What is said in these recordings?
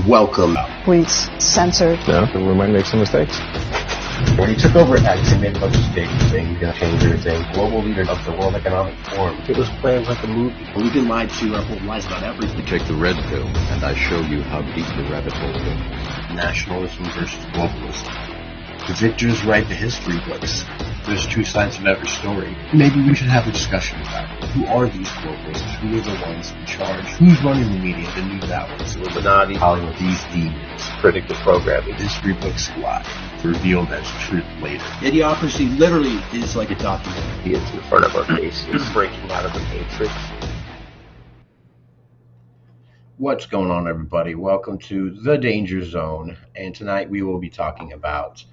welcome. Please censor. No, we might make some mistakes. When he took over X, he made a bunch of statements saying he's going to change everything. Global leader of the World Economic Forum. It was planned like a movie. We've been lied to our whole lives about everything. You take the red pill, and I show you how deep the rabbit hole goes. Nationalism versus globalism. The victors write the history books. There's two sides of every story. Maybe we should have a discussion about it. Who are these globalists? Who are the ones in charge? Who's running the media, the news outlets, Illuminati, Hollywood, these demons? Predictive programming. History books lie. Revealed as truth later. Idiocracy literally is like a documentary. It's in front of our faces, breaking out of the matrix. What's going on, everybody? Welcome to The Danger Zone, and tonight we will be talking about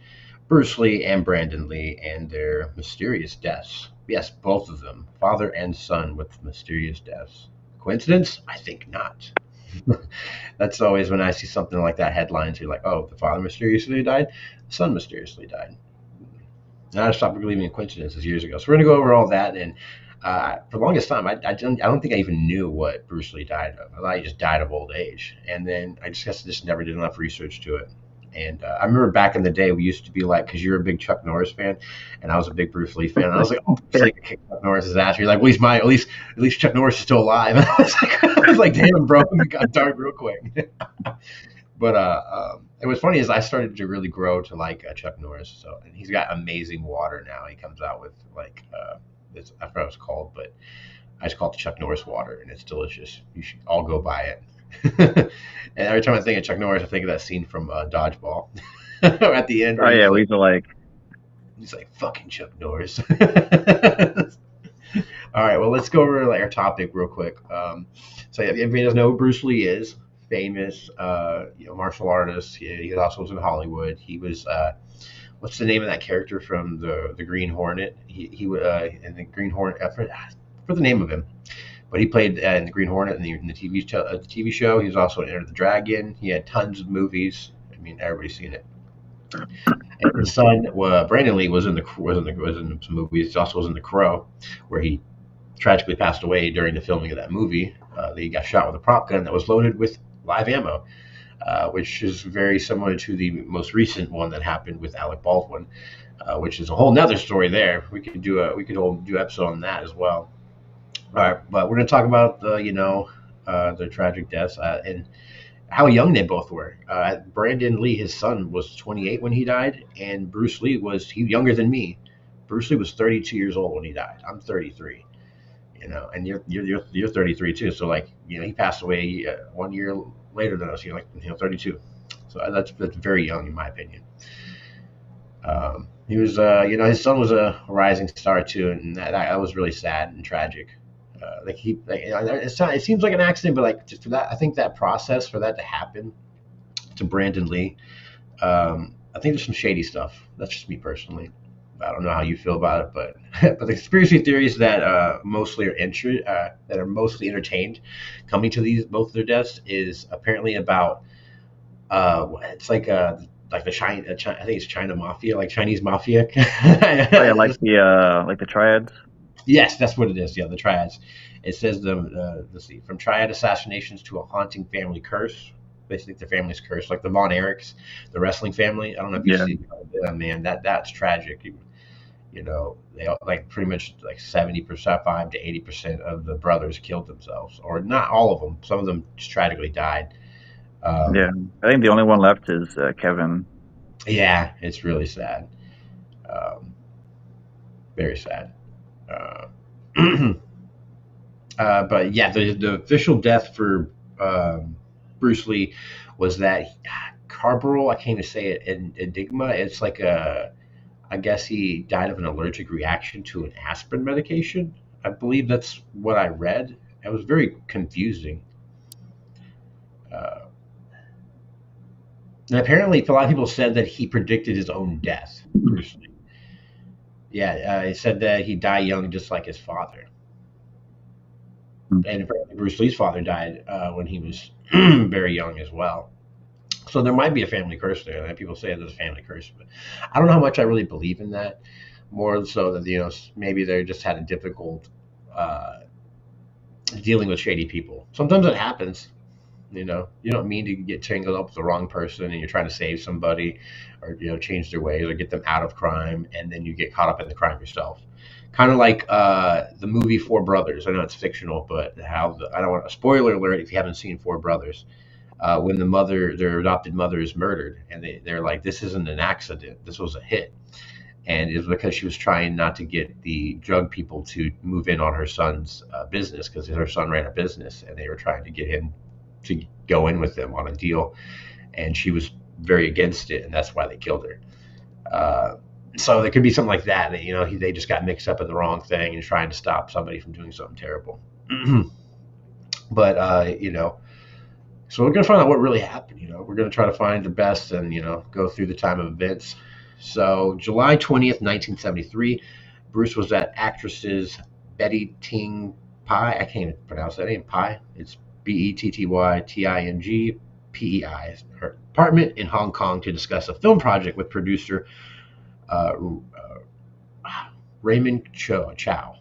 Bruce Lee and Brandon Lee and their mysterious deaths. Yes, both of them, father and son, with mysterious deaths. Coincidence? I think not. That's always when I see something like that, headlines, you're like, oh, the father mysteriously died, the son mysteriously died. And I stopped believing in coincidences years ago. So we're going to go over all that. And for the longest time, I don't think I even knew what Bruce Lee died of. I thought he just died of old age. And then I just never did enough research to it. And I remember back in the day, we used to be like, because you're a big Chuck Norris fan, and I was a big Bruce Lee fan. And I was like, oh, Bruce Lee kicked Chuck Norris's ass. You're like, well, at least Chuck Norris is still alive. And I was like, damn, bro, it got dark real quick. But it was funny is I started to really grow to like Chuck Norris. So and he's got amazing water now. He comes out with like I forgot what it's called, but I just call it the Chuck Norris water, and it's delicious. You should all go buy it. And every time I think of Chuck Norris, I think of that scene from Dodgeball at the end. Oh yeah, he's like fucking Chuck Norris. All right, well, let's go over our topic real quick. So everybody doesn't know who Bruce Lee is. Famous, martial artist. He also was in Hollywood. He was what's the name of that character from the Green Hornet? He in the Green Hornet. For the name of him. But he played in the Green Hornet in the TV show. He was also in Enter the Dragon. He had tons of movies. I mean, everybody's seen it. And his son, Brandon Lee, was in some movies. He also was in The Crow, where he tragically passed away during the filming of that movie. He got shot with a prop gun that was loaded with live ammo, which is very similar to the most recent one that happened with Alec Baldwin, which is a whole nother story there. We could do an episode on that as well. All right, but we're going to talk about their tragic deaths and how young they both were. Brandon Lee, his son, was 28 when he died, and Bruce Lee was younger than me. Bruce Lee was 32 years old when he died. I'm 33, and you're 33 too. So he passed away 1 year later than us. 32. So that's very young in my opinion. He was, his son was a rising star too, and that was really sad and tragic. It seems like an accident, but just for that, I think that process for that to happen to Brandon Lee, I think there's some shady stuff. That's just me personally. I don't know how you feel about it, but the conspiracy theories that mostly are mostly entertained coming to both of their deaths is apparently about it's like the China, I think it's China mafia, like Chinese mafia. like the Triads. Yes, that's what it is. Yeah, the Triads. It says let's see, from Triad assassinations to a haunting family curse. Basically, the family's cursed, like the Von Erichs, the wrestling family. I don't know if you've seen that, man. That's tragic. They pretty much 70%, to 80% of the brothers killed themselves, or not all of them. Some of them just tragically died. I think the only one left is Kevin. Yeah, it's really sad. Very sad. But yeah, the official death for Bruce Lee was that Carbaryl, I can't even say it, enigma. It's I guess he died of an allergic reaction to an aspirin medication. I believe that's what I read. It was very confusing. And apparently, a lot of people said that he predicted his own death, Bruce Lee. Yeah, he said that he'd die young, just like his father. And apparently Bruce Lee's father died when he was very young as well. So there might be a family curse there. And people say there's a family curse, but I don't know how much I really believe in that. More so that maybe they just had a difficult dealing with shady people. Sometimes it happens. You don't mean to get tangled up with the wrong person, and you're trying to save somebody, or change their ways, or get them out of crime, and then you get caught up in the crime yourself. Kind of like the movie Four Brothers. I know it's fictional, but I don't want a spoiler alert if you haven't seen Four Brothers. When their adopted mother is murdered, and they're like, this isn't an accident, this was a hit. And it was because she was trying not to get the drug people to move in on her son's business, because her son ran a business and they were trying to get him to go in with them on a deal. And she was very against it, and that's why they killed her. So there could be something like that, they just got mixed up in the wrong thing and trying to stop somebody from doing something terrible. But, so we're going to find out what really happened. We're going to try to find the best and, go through the time of events. So July 20th, 1973, Bruce was at actresses Betty Ting Pai. I can't even pronounce that name. Pai. It's BettyTingPei. Her apartment in Hong Kong to discuss a film project with producer Raymond Chow.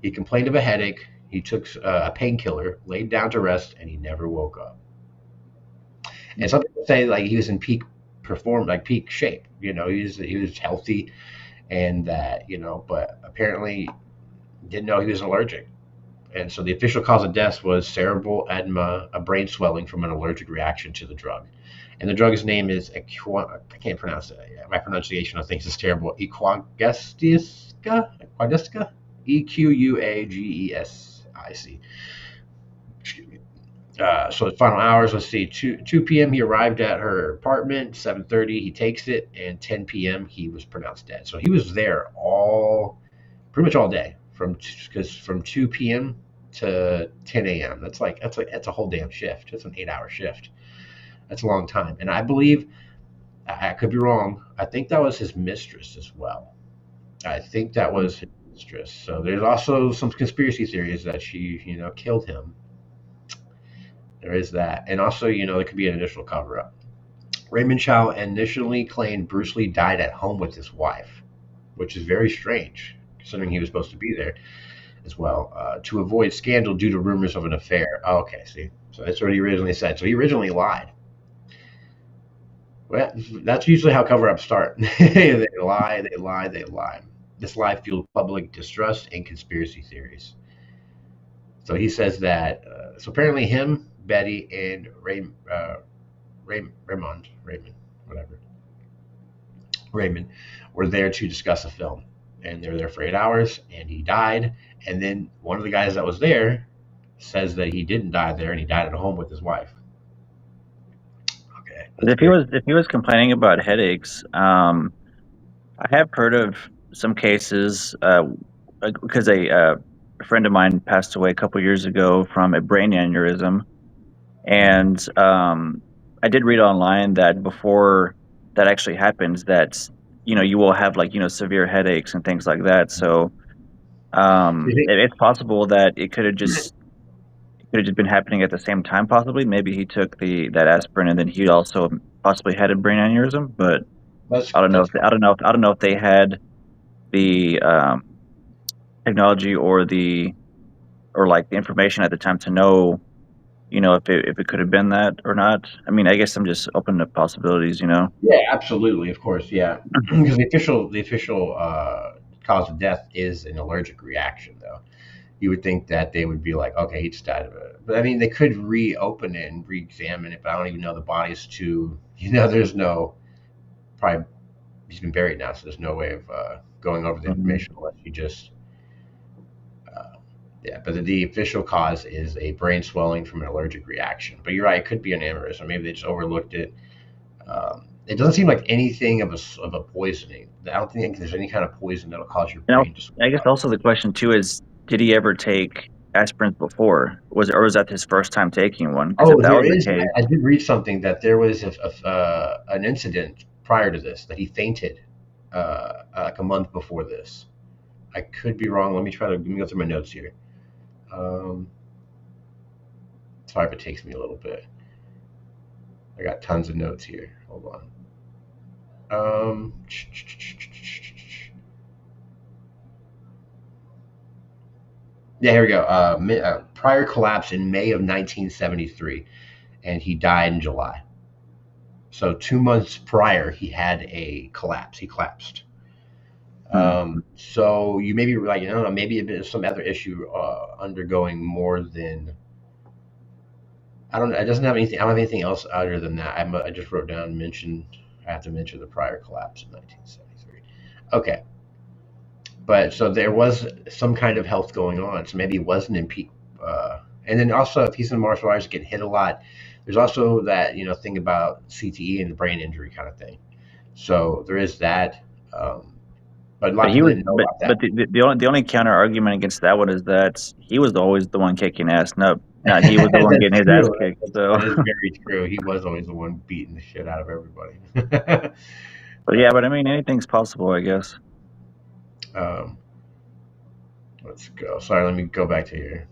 He complained of a headache. He took a painkiller, laid down to rest, and he never woke up. And some people say like he was in peak shape. He was healthy, and that but apparently didn't know he was allergic. And so the official cause of death was cerebral edema, a brain swelling from an allergic reaction to the drug. And the drug's name is I can't pronounce it. My pronunciation, I think, is terrible. Equagestica, EQUAGESIC. Excuse me. So the final hours, let's see, 2 p.m. he arrived at her apartment, 7:30 he takes it, and 10 p.m. he was pronounced dead. So he was there pretty much all day, from 2 p.m. to 10 a.m. That's a whole damn shift. That's an 8-hour shift. That's a long time. And I believe, I could be wrong, I think that was his mistress as well. I think that was his mistress. So there's also some conspiracy theories that she, killed him. There is that. And also, there could be an initial cover-up. Raymond Chow initially claimed Bruce Lee died at home with his wife, which is very strange, considering he was supposed to be there as well, to avoid scandal due to rumors of an affair. Oh, okay, see. So that's what he originally said. So he originally lied. Well, that's usually how cover-ups start. They lie. This lie fueled public distrust and conspiracy theories. So he says that, so apparently him, Betty, and Raymond, were there to discuss a film. And they were there for 8 hours, and he died. And then one of the guys that was there says that he didn't die there, and he died at home with his wife. Okay. If he was complaining about headaches, I have heard of some cases because a friend of mine passed away a couple years ago from a brain aneurysm, and I did read online that before that actually happens, that you will have severe headaches and things like that. So it's possible that it could have just been happening at the same time. Possibly, maybe he took that aspirin and then he also possibly had a brain aneurysm. But I don't know if they had the technology or the information at the time to know, if it could have been that or not. I mean, I guess I'm just opening up possibilities. Yeah, absolutely, of course, yeah. Because the official cause of death is an allergic reaction, though. You would think that they would be like, okay, he just died of it. But I mean, they could reopen it and re-examine it, but I don't even know the body's too. There's no, probably he's been buried now, so there's no way of going over the information unless you just. Yeah, but the official cause is a brain swelling from an allergic reaction. But you're right, it could be an aneurysm. Maybe they just overlooked it. It doesn't seem like anything of a poisoning. I don't think there's any kind of poison that'll cause your brain to swell. I guess also the question too is, did he ever take aspirins before? Was that his first time taking one? Oh, there is. I did read something that there was an incident prior to this, that he fainted like a month before this. I could be wrong. Let me go through my notes here. Sorry if it takes me a little bit. I got tons of notes here. Hold on. Yeah, here we go. Prior collapse in May of 1973. and he died in July. So 2 months prior, he had a collapse. He collapsed. So you may be like, I don't know, maybe there's some other issue undergoing more than, I don't know. It doesn't have anything. I don't have anything else other than that. I just wrote down and mentioned. I have to mention the prior collapse in 1973. Okay, but so there was some kind of health going on. So maybe he wasn't in peak. And then also, if he's in martial arts, getting hit a lot. There's also that thing about CTE and the brain injury kind of thing. So there is that. But a lot of people didn't know about that. But the only counter argument against that one is that he was always the one kicking ass. No, not he was the one getting his ass kicked. So that is very true. He was always the one beating the shit out of everybody. But yeah, but I mean, anything's possible, I guess. Let's go. Sorry, let me go back to here.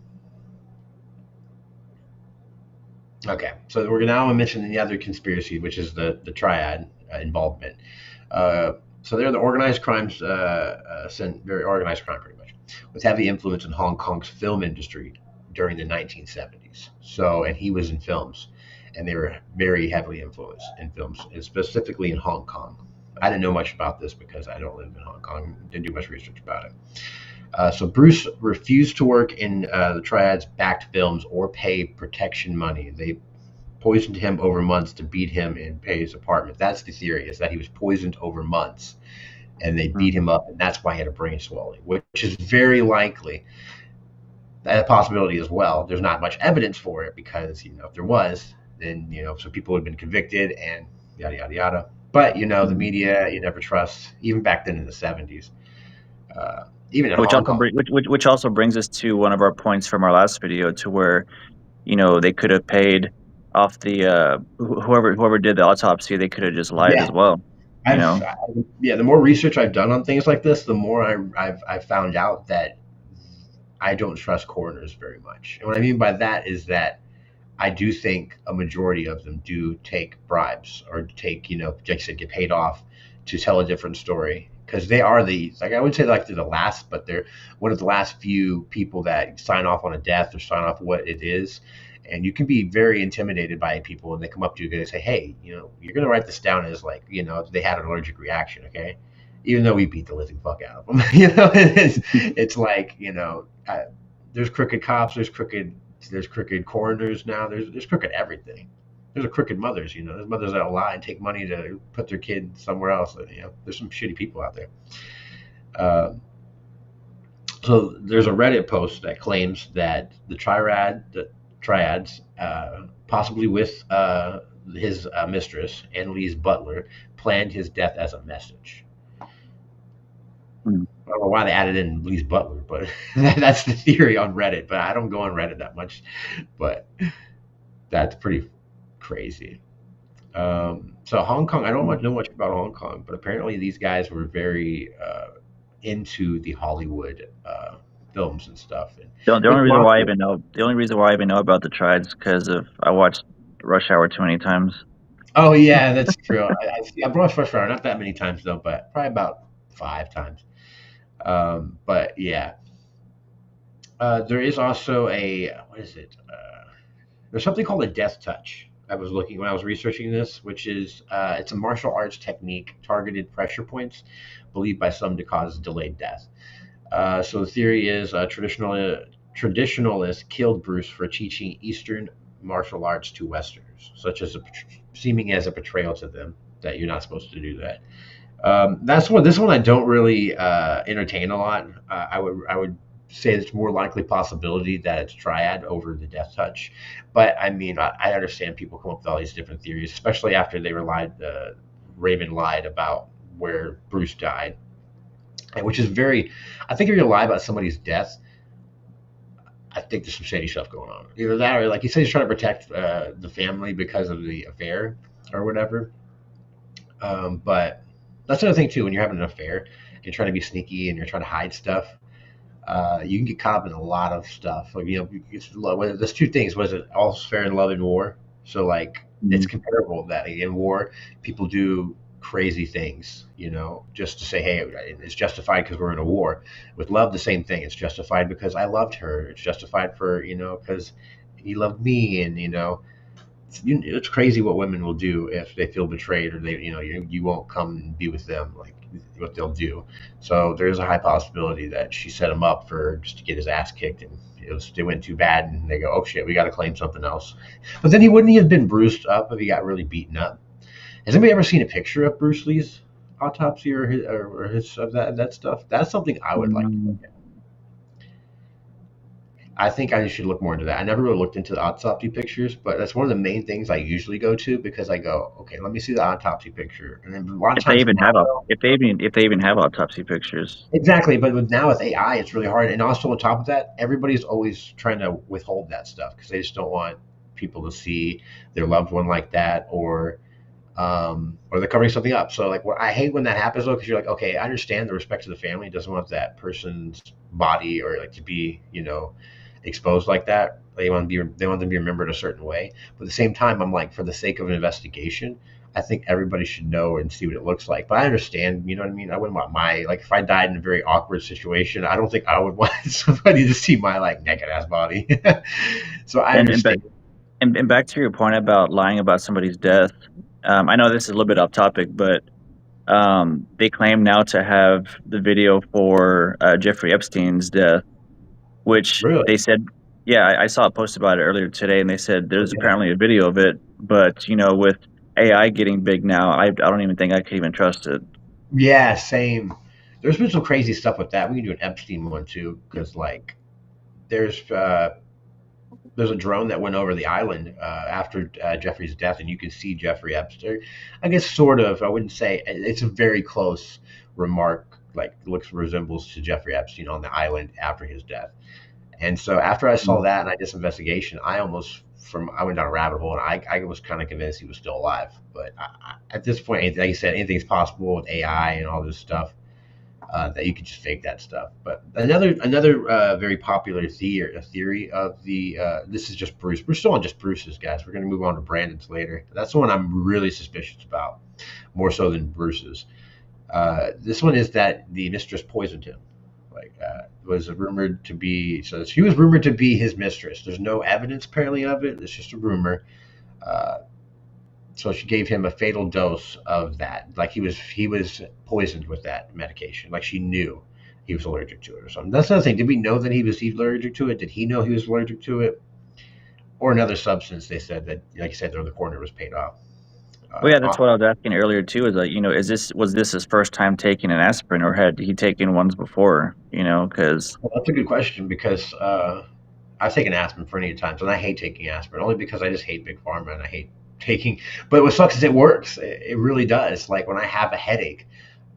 Okay, so we're now mentioning the other conspiracy, which is the Triad involvement. So they're the organized crimes, very organized crime, pretty much, with heavy influence in Hong Kong's film industry during the 1970s. So, and he was in films, and they were very heavily influenced in films, and specifically in Hong Kong. I didn't know much about this because I don't live in Hong Kong. Didn't do much research about it. So Bruce refused to work in the Triad's backed films or pay protection money. They poisoned him over months to beat him and pay his apartment. That's the theory, is that he was poisoned over months and they beat him up, and that's why he had a brain swelling, which is very likely a possibility as well. There's not much evidence for it because, if there was, then, so people would have been convicted and yada, yada, yada. But, the media, you never trust, even back then in the 70s. Even in Hong Kong. Which also brings us to one of our points from our last video, to where, they could have paid off the whoever did the autopsy. They could have just lied as well. The more research I've done on things like this, the more I've found out that I don't trust coroners very much. And what I mean by that is that I do think a majority of them do take bribes or take, like I said, get paid off to tell a different story. Because they are I would say they're the last, but they're one of the last few people that sign off on a death or sign off what it is. And you can be very intimidated by people, and they come up to you and say, hey, you're going to write this down as they had an allergic reaction, okay? Even though we beat the living fuck out of them. It's like, there's crooked cops, there's crooked coroners now, there's crooked everything. There's crooked mothers, there's mothers that'll lie and take money to put their kid somewhere else. There's some shitty people out there. So there's a Reddit post that claims that the Triads, possibly with his mistress, Annalise Butler, planned his death as a message. I don't know why they added in Lee's Butler, but that's the theory on Reddit. But I don't go on Reddit that much, but that's pretty crazy. So Hong Kong, I don't know much about Hong Kong, but apparently these guys were very into the Hollywood films and stuff. And the only reason why I even know about the Triads is because I watched Rush Hour too many times. Oh yeah, that's true. I watched Rush Hour not that many times though, but probably about 5 times. But yeah, there is also there's something called a death touch. I was looking when I was researching this, which is it's a martial arts technique, targeted pressure points, believed by some to cause delayed death. So the theory is traditionalists killed Bruce for teaching Eastern martial arts to Westerners, such as seeming as a betrayal to them that you're not supposed to do that. This one I don't really entertain a lot. I would say it's more likely possibility that it's Triad over the death touch. But I mean, I understand people come up with all these different theories, especially after they Raymond lied about where Bruce died. And which is I think if you lie about somebody's death, I think there's some shady stuff going on. Either that or, like you said, he's trying to protect the family because of the affair or whatever. But that's another thing too, when you're having an affair, you're trying to be sneaky and you're trying to hide stuff. You can get caught up in a lot of stuff. Like, there's 2 things. Was it all's fair in love and war? So like, it's comparable that in war, people do crazy things, just to say, hey, it's justified because we're in a war. With love, the same thing. It's justified because I loved her. It's justified for, because he loved me. And, it's crazy what women will do if they feel betrayed or you won't come and be with them, like what they'll do. So there's a high possibility that she set him up for just to get his ass kicked, and it went too bad, and they go, oh shit, we got to claim something else. But then he have been bruised up if he got really beaten up. Has anybody ever seen a picture of Bruce Lee's autopsy or his of that stuff? That's something I would like to look at. I think I should look more into that. I never really looked into the autopsy pictures, but that's one of the main things I usually go to, because I go, okay, let me see the autopsy picture, and then a lot of If they times even have now, if they even have autopsy pictures. exactly. But now with AI, it's really hard. And also on top of that, everybody's always trying to withhold that stuff because they just don't want people to see their loved one like that, or they're covering something up. So like, what I hate when that happens though, because you're like, okay, I understand the respect to the family doesn't want that person's body or like to be, exposed like that. They want them to be remembered a certain way. But at the same time, I'm like, for the sake of an investigation, I think everybody should know and see what it looks like. But I understand, you know what I mean? I wouldn't want if I died in a very awkward situation, I don't think I would want somebody to see my like naked ass body. So I understand. And back to your point about lying about somebody's death, I know this is a little bit off topic, but they claim now to have the video for Jeffrey Epstein's death, which Really? they said, yeah, I saw a post about it earlier today, and they said there's Yeah. apparently a video of it, but with AI getting big now, I don't even think I could even trust it. Yeah, same. There's been some crazy stuff with that. We can do an Epstein one too, because like there's uh, there's a drone that went over the island after Jeffrey's death, and you can see Jeffrey Epstein. I guess sort of. I wouldn't say it's a very close remark. Like resembles to Jeffrey Epstein on the island after his death. And so after I saw that and I did some investigation, I went down a rabbit hole, and I was kind of convinced he was still alive. But at this point, like you said, anything's possible with AI and all this stuff. That you could just fake that stuff. But another very popular theory of the this is just Bruce. We're still on just Bruce's, guys. We're going to move on to Brandon's later. That's the one I'm really suspicious about, more so than Bruce's. This one is that the mistress poisoned him. Like was rumored to be. So she was rumored to be his mistress. There's no evidence apparently of it. It's just a rumor. Uh, so she gave him a fatal dose of that. Like he was poisoned with that medication. Like she knew he was allergic to it or something. That's another thing. Did we know that he was allergic to it? Did he know he was allergic to it? Or another substance? They said that, like you said, the coroner was paid off. Well, yeah, that's what I was asking earlier too. Is like, was this his first time taking an aspirin, or had he taken ones before? Because Well, that's a good question, because I've taken aspirin plenty of times, and I hate taking aspirin only because I just hate big pharma and I hate taking. But what sucks is it works. It really does. Like when I have a headache,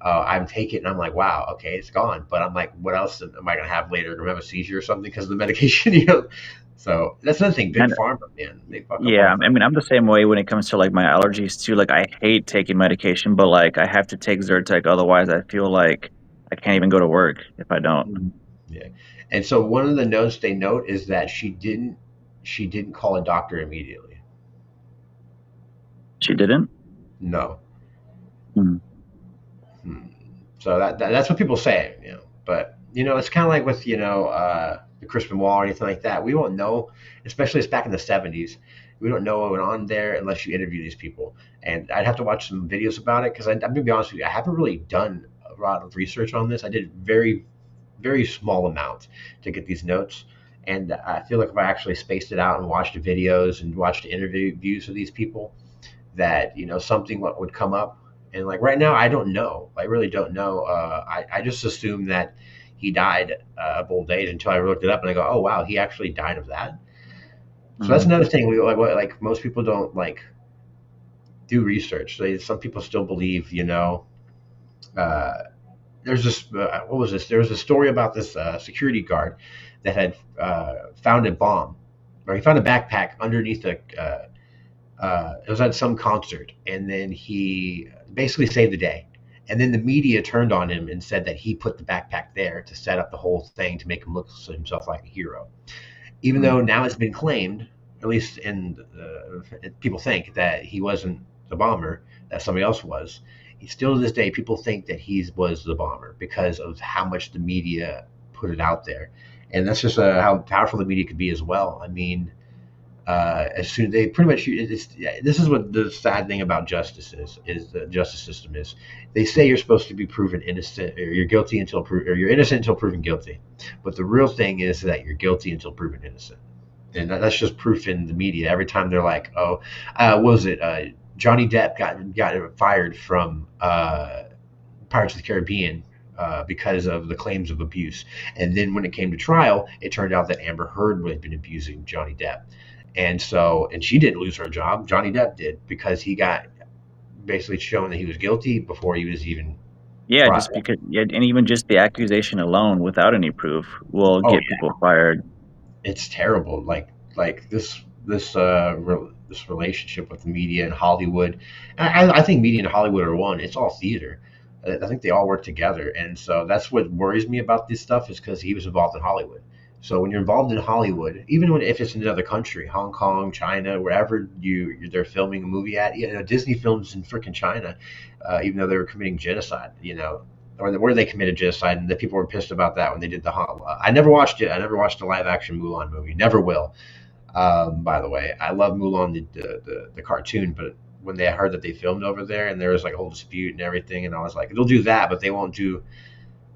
I'm taking it and I'm like, wow, okay, it's gone. But I'm like, what else am I gonna have later? Gonna have a seizure or something because of the medication? So that's another thing. Big And pharma, man, they fuck up yeah, all I mean, I'm the same way when it comes to like my allergies too. Like, I hate taking medication, but like I have to take Zyrtec, otherwise I feel like I can't even go to work if I don't. Yeah. And so one of the notes they note is that she didn't call a doctor immediately. She didn't. No. Hmm. So that's what people say. But it's kind of like with the Chris Benoit or anything like that. We won't know, especially it's back in the '70s. We don't know what went on there unless you interview these people. And I'd have to watch some videos about it, because I'm gonna be honest with you, I haven't really done a lot of research on this. I did very, very small amount to get these notes. And I feel like if I actually spaced it out and watched the videos and watched the interviews of these people, that something would come up. And like right now, I don't know. I really don't know. I just assume that he died of old age until I looked it up and I go, oh wow, he actually died of that. So that's another thing. We like most people don't like do research. Some people still believe. There's this. What was this? There was a story about this security guard that had found a bomb, or he found a backpack underneath it was at some concert, and then he basically saved the day. And then the media turned on him and said that he put the backpack there to set up the whole thing to make him look himself like a hero. Even though now it's been claimed, at least people think that he wasn't the bomber, that somebody else was. Still to this day, people think that he was the bomber because of how much the media put it out there. And that's just how powerful the media could be as well. I mean, As soon they pretty much this is what the sad thing about justice is the justice system is they say you're supposed to be proven innocent or you're guilty or you're innocent until proven guilty, but the real thing is that you're guilty until proven innocent, and that's just proof in the media every time they're like, oh, what was it, Johnny Depp got fired from Pirates of the Caribbean because of the claims of abuse. And then when it came to trial, it turned out that Amber Heard had been abusing Johnny Depp. And she didn't lose her job. Johnny Depp did because he got basically shown that he was guilty before he was even Yeah, brought just up. because, yeah, and even just the accusation alone, without any proof, will Oh get yeah, people fired. it's terrible. Like this relationship with the media and Hollywood. And I think media and Hollywood are one. It's all theater. I think they all work together, and so that's what worries me about this stuff is because he was involved in Hollywood. So when you're involved in Hollywood, even if it's in another country, Hong Kong, China, wherever they're filming a movie at, Disney films in freaking China, even though they were committing genocide, or where they committed genocide, and the people were pissed about that when they did I never watched it. I never watched the live action Mulan movie. Never will. By the way, I love Mulan the cartoon, but when they heard that they filmed over there and there was like a whole dispute and everything, and I was like, they'll do that, but they won't do.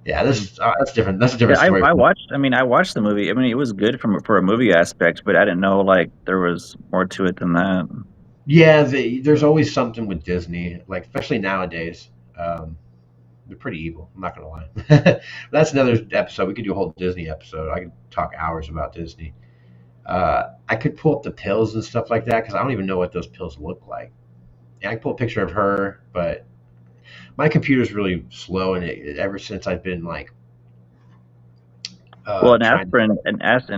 Yeah, that's different. That's a Yeah, different story. I watched. I mean, I watched the movie. I mean, it was good for a movie aspect, but I didn't know like there was more to it than that. Yeah, there's always something with Disney, like especially nowadays. Um, they're pretty evil. I'm not gonna lie. That's another episode. We could do a whole Disney episode. I could talk hours about Disney. I could pull up the pills and stuff like that because I don't even know what those pills look like. And I can pull a picture of her, but my computer's really slow, and ever since I've been like Well, an trying.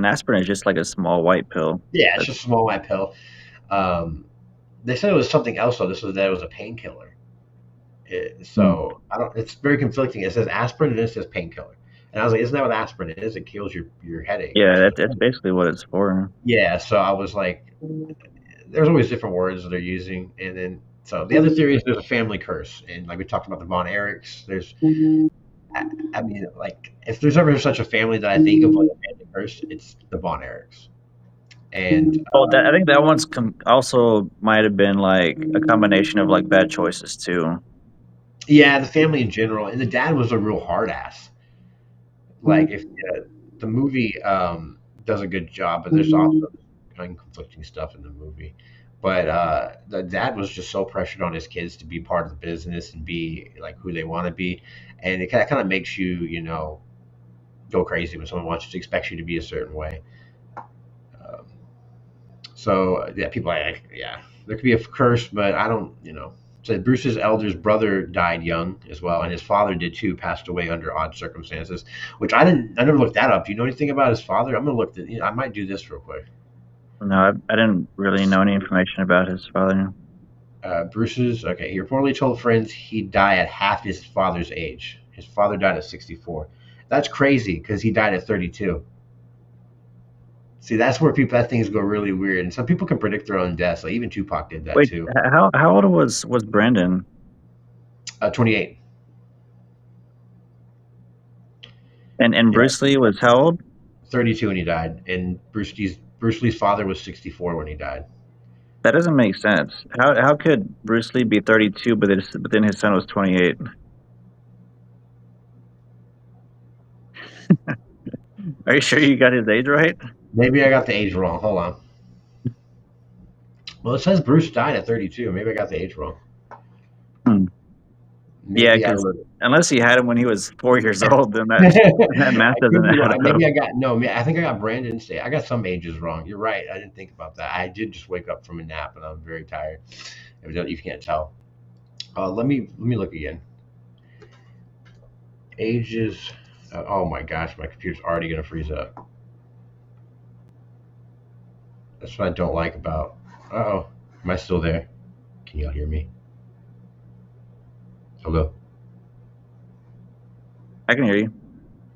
aspirin is just like a small white pill. Yeah, it's That's just a small white pill. Um, they said it was something else though. This was that it was a painkiller. hmm. So I don't. It's very conflicting. It says aspirin and it says painkiller, and I was like, "Isn't that what aspirin is? It kills your headache." Yeah, that's basically what it's for. Yeah. So I was like, "There's always different words that they're using," and then so the other theory is there's a family curse, and like we talked about the Von Erichs. I mean, like if there's ever such a family that I think of like a family curse, it's the Von Erichs, and Oh, I think that one's also might have been like a combination of like bad choices too. yeah, the family in general, and the dad was a real hard ass. Like if the movie does a good job, but there's also conflicting stuff in the movie. But the dad was just so pressured on his kids to be part of the business and be like who they want to be, and it kind of makes you, go crazy when someone wants to expect you to be a certain way. Um, so yeah, people are like, yeah, there could be a curse, but I don't, So Bruce's eldest brother died young as well, and his father did too, passed away under odd circumstances, which I never looked that up. Do you know anything about his father? I'm gonna look that. I might do this real quick. No, I didn't really know any information about his father. Bruce's okay. He reportedly told friends he'd die at half his father's age. His father died at 64. That's crazy because he died at 32. See, that's where that things go really weird, and some people can predict their own deaths. Like even Tupac did that Wait, too. how old was Brandon? 28. And Yeah, Bruce Lee was how old? 32 when he died, and Bruce Lee's father was 64 when he died. That doesn't make sense. How could Bruce Lee be 32, but then his son was 28? Are you sure you got his age right? Maybe I got the age wrong. Hold on. Well, it says Bruce died at 32. Maybe I got the age wrong. Hmm. Yeah, Maybe I because wrote unless he had him when he was 4 years old, then that math I could doesn't be add wrong. up. Maybe I got no. I think I got Brandon State. I got some ages wrong. You're right. I didn't think about that. I did just wake up from a nap and I'm very tired. If you can't tell. Let me look again. Ages. Oh my gosh, my computer's already gonna freeze up. That's what I don't like about. Oh, am I still there? Can y'all hear me? Hello. I can hear you.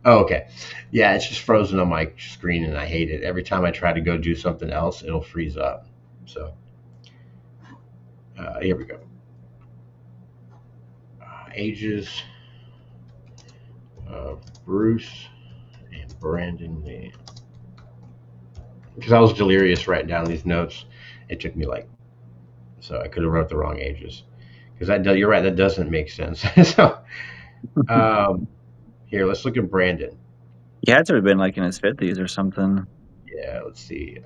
Oh, okay. Yeah, it's just frozen on my screen and I hate it. Every time I try to go do something else, it'll freeze up. So here we go. Ages of Bruce and Brandon Lee. because I was delirious writing down these notes. It took me like, so I could have wrote the wrong ages. Because you're right, that doesn't make sense. So um, here, let's look at Brandon. He had to have been like in his 50s or something. Yeah, let's see.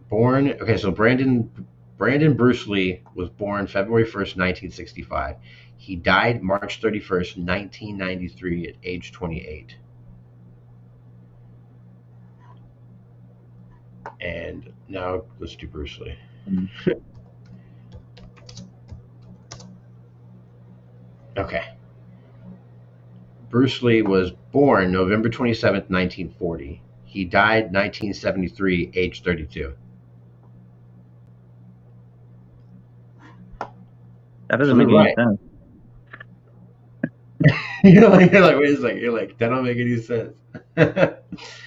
Born. Okay, so Brandon Bruce Lee was born February 1st, 1965. He died March 31st, 1993, at age 28. And now let's do Bruce Lee. Mm. Okay. Bruce Lee was born November 27th, 1940. He died 1973, age 32. That So doesn't they're make any right. sense. You're like, wait a second. You're like, that don't make any sense.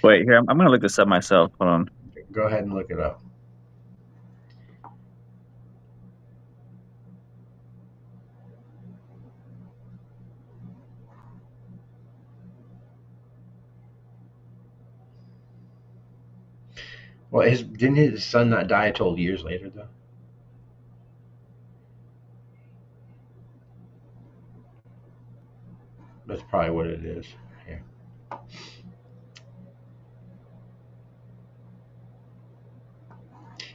Wait, here, I'm going to look this up myself. Hold on. Go ahead and look it up. Well, didn't his son not die until years later though? That's probably what it is. Here.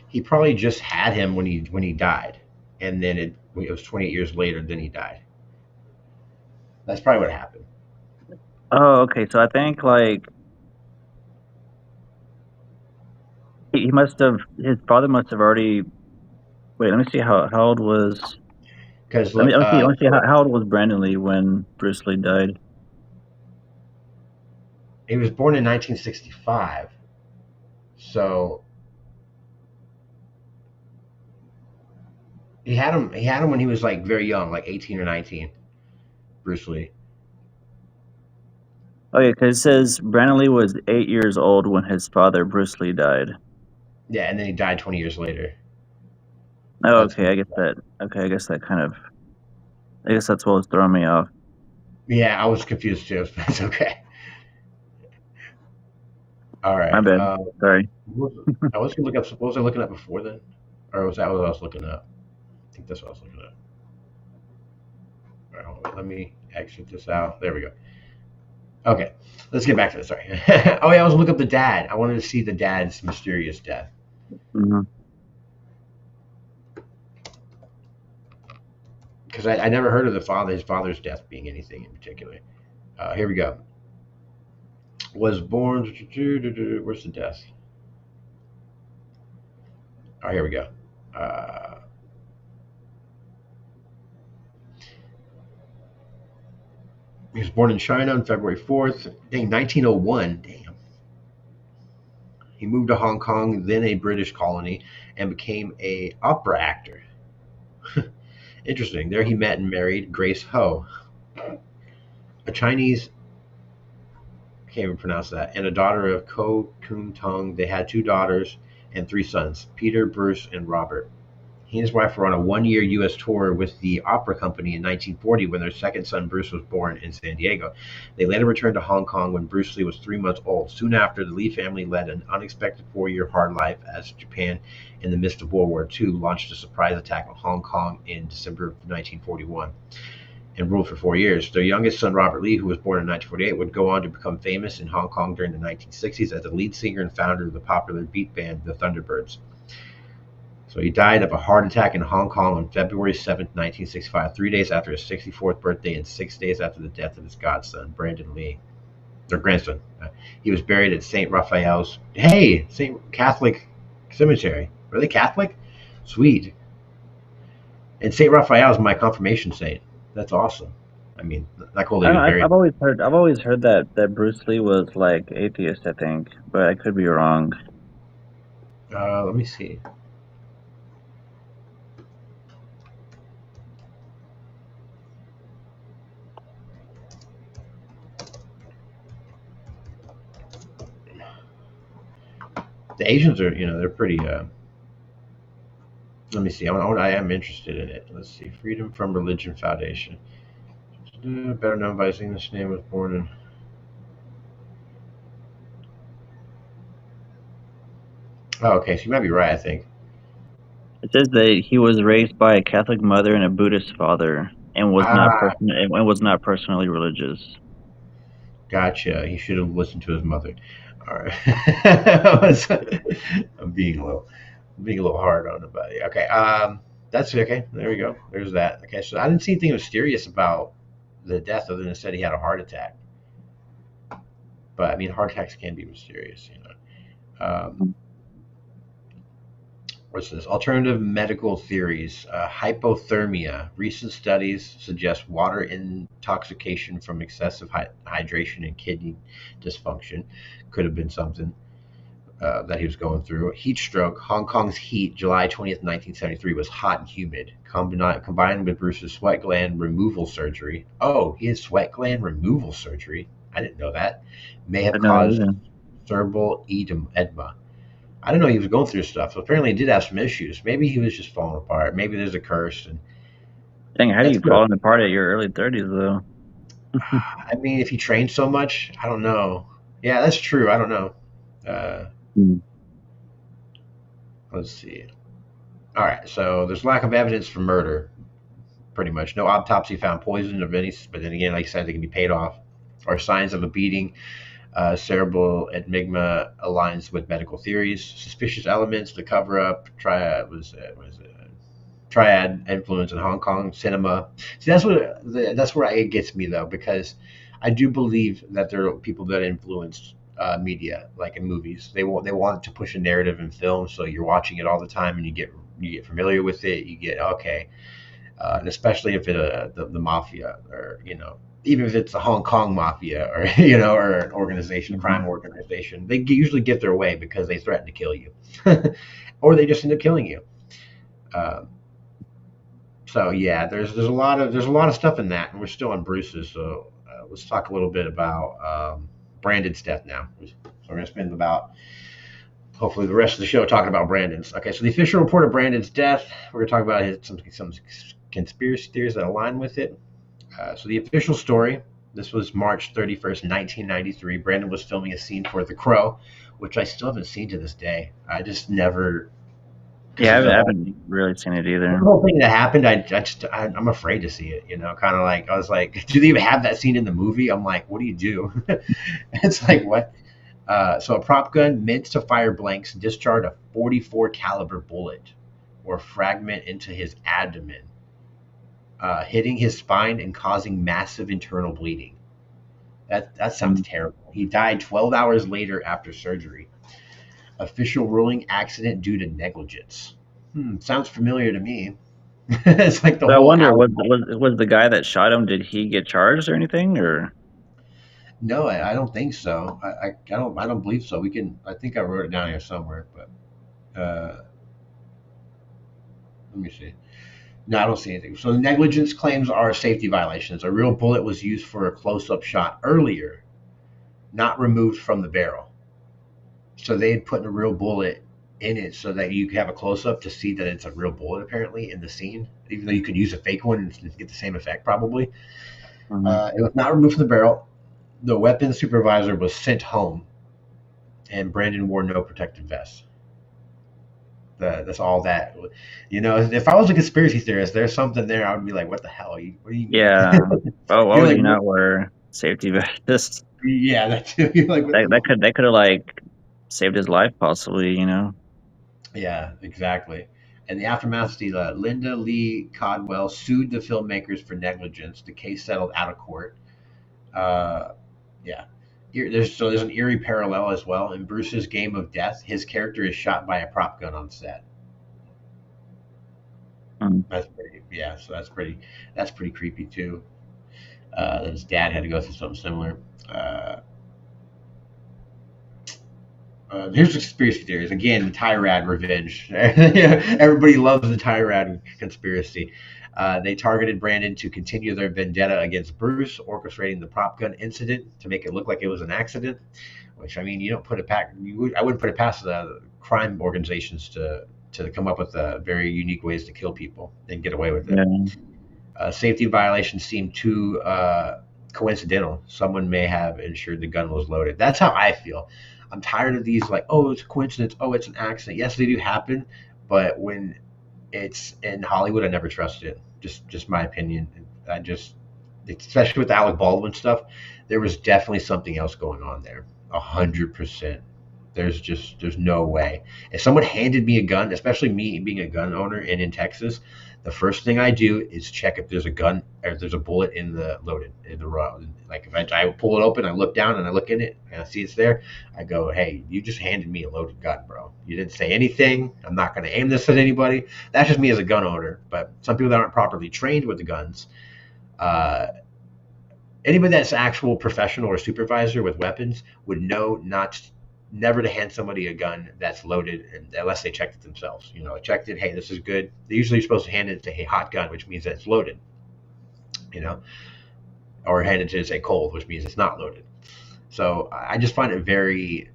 He probably just had him when he died, and then it was 28 years later. Then he died. That's probably what happened. Oh, okay. So I think like he must have, his father must have already. Wait, let me see how old was. Because Let me look, let me see how old was Brandon Lee when Bruce Lee died. he was born in 1965, so he had him. He had him when he was like very young, like 18 or 19. Bruce Lee. Oh yeah, because it says Brandon Lee was 8 years old when his father Bruce Lee died. Yeah, and then he died 20 years later. Oh, That's okay. I guess that. Okay, I guess that kind of. I guess that's what was throwing me off. Yeah, I was confused too. That's okay. All My right. bad. Sorry. I was gonna look up. What was I looking at before then, or was that what I was looking up? I think that's what I was looking at. All right, hold on, let me exit this out. There we go. Okay, let's get back to this. Sorry. Oh yeah, I was looking up the dad. I wanted to see the dad's mysterious death Mm-hmm. because I never heard of his father's death being anything in particular. Here we go. Was born. Where's the death? Oh, here we go. Uh, he was born in China on February 4th. Dang, 1901. Damn. He moved to Hong Kong, then a British colony, and became a opera actor. Interesting. There he met and married Grace Ho, a Chinese, can't even pronounce that, and a daughter of Ko Kun Tung. They had 2 daughters and 3 sons, Peter, Bruce, and Robert. He and his wife were on a 1-year U.S. tour with the opera company in 1940 when their second son Bruce was born in San Diego. They later returned to Hong Kong when Bruce Lee was 3 months old. Soon after, the Lee family led an unexpected 4-year hard life as Japan, in the midst of World War II, launched a surprise attack on Hong Kong in December of 1941 and ruled for 4 years. Their youngest son, Robert Lee, who was born in 1948, would go on to become famous in Hong Kong during the 1960s as the lead singer and founder of the popular beat band, the Thunderbirds. So he died of a heart attack in Hong Kong on February 7th, 1965, 3 days after his 64th birthday and 6 days after the death of his godson, Brandon Lee, their grandson. He was buried at St. Raphael's, St. Catholic Cemetery. Are they Catholic? Sweet. And St. Raphael is my confirmation saint. That's awesome. I mean, not cool that he was buried. I've always heard that Bruce Lee was like atheist. I think, but I could be wrong. Let me see. The Asians are, they're pretty. Let me see. I am interested in it. Let's see. Freedom from Religion Foundation. Better known by his English name, was born in. Oh, okay, so you might be right. I think. It says that he was raised by a Catholic mother and a Buddhist father, and Ah, was not personally religious. gotcha. He should have listened to his mother. All right. I'm being a little hard on it, but okay. That's okay. There we go. There's that. Okay, so I didn't see anything mysterious about the death other than it said he had a heart attack. But I mean, heart attacks can be mysterious, you know. What's this? Alternative medical theories. Hypothermia. Recent studies suggest water intoxication from excessive hydration and kidney dysfunction could have been something that he was going through. Heat stroke. Hong Kong's heat, July 20th, 1973, was hot and humid. Combined with Bruce's sweat gland removal surgery. Oh, he had sweat gland removal surgery. I didn't know that. May have I know caused either. cerebral edema. I didn't know he was going through stuff. So apparently, he did have some issues. Maybe he was just falling apart. Maybe there's a curse, and Dang, how do that's you good. fall apart at your early 30s though? I mean, if he trained so much, I don't know. Yeah, that's true. I don't know. Uh, Hmm. let's see. All right, so there's lack of evidence for murder, pretty much. No autopsy found poison of any, but then again, like I said, they can be paid off. Or signs of a beating. Cerebral enigma aligns with medical theories. Suspicious elements. The cover-up. Triad was Triad influence in Hong Kong cinema. See, that's where it gets me though, because I do believe that there are people that influence media, like in movies. They want to push a narrative in film, so you're watching it all the time, and you get familiar with it. You get okay, and especially if the mafia, or even if it's the Hong Kong mafia, or or an organization, a crime Mhm. organization, they usually get their way because they threaten to kill you, or they just end up killing you. Uh, so yeah, there's a lot of stuff in that, and we're still on Bruce's. So let's talk a little bit about Brandon's death now. So we're gonna spend about hopefully the rest of the show talking about Brandon's. Okay, so the official report of Brandon's death. We're gonna talk about some conspiracy theories that align with it. So the official story. This was March 31st, 1993. Brandon was filming a scene for The Crow, which I still haven't seen to this day. I just never, because Yeah, of I the haven't really seen it the either. whole thing that happened, I'm afraid to see it. Kind of like I was like, do they even have that scene in the movie? I'm like, what do you do? It's like what? So a prop gun meant to fire blanks discharged a 44 caliber bullet or fragment into his abdomen, hitting his spine and causing massive internal bleeding. That sounds Mm. terrible. He died 12 hours later after surgery. Official ruling accident due to negligence. Sounds familiar to me. It's like the So I whole wonder, Alex. was the guy that shot him? Did he get charged or anything? Or No, I don't think so. I don't believe so. We can. I think I wrote it down here somewhere, but let me see. No, I don't see anything. So the negligence claims are safety violations. A real bullet was used for a close-up shot earlier, not removed from the barrel. So they had put a real bullet in it so that you could have a close-up to see that it's a real bullet. Apparently, in the scene, even though you could use a fake one and get the same effect, probably. Mhm. It was not removed from the barrel. The weapons supervisor was sent home, and Brandon wore no protective vest. That's all that. If I was a conspiracy theorist, there's something there. I would be like, "What the hell? What do you mean?" Yeah. Oh, why You're would like, you not wear safety vest? "Yeah, that too." You're like, "What That the that hell?" could that could have like saved his life possibly. Yeah, exactly. And the aftermath, Linda Lee Codwell sued the filmmakers for negligence. The case settled out of court. Uh, yeah. There's an eerie parallel as well. In Bruce's Game of Death, his character is shot by a prop gun on set. Mm. That's pretty, yeah. So that's pretty creepy too. That his dad had to go through something similar. Uh, here's the conspiracy theories. Again, the Triad revenge. Everybody loves the Triad conspiracy. They targeted Brandon to continue their vendetta against Bruce, orchestrating the prop gun incident to make it look like it was an accident. Which, I mean, you don't put it back. I wouldn't put it past the crime organizations to come up with very unique ways to kill people and get away with it. Yeah. Safety violations seem too coincidental. Someone may have ensured the gun was loaded. That's how I feel. I'm tired of these like, oh, it's a coincidence, oh, it's an accident. Yes, they do happen, but when it's in Hollywood, I never trust it. Just my opinion. I just, especially with the Alec Baldwin stuff, there was definitely something else going on there. 100%. There's no way. If someone handed me a gun, especially me being a gun owner and in Texas, the first thing I do is check if there's a gun or if there's a bullet in the loaded in the raw. Like if I pull it open, I look down and I look in it and I see it's there. I go, hey, you just handed me a loaded gun, bro. You didn't say anything. I'm not going to aim this at anybody. That's just me as a gun owner. But some people that aren't properly trained with the guns, uh, anybody that's actual professional or supervisor with weapons would know never to hand somebody a gun that's loaded unless they checked it themselves. Checked it. Hey, this is good. They usually are supposed to hand it to a hot gun, which means that it's loaded. Or hand it to say cold, which means it's not loaded. So I just find it very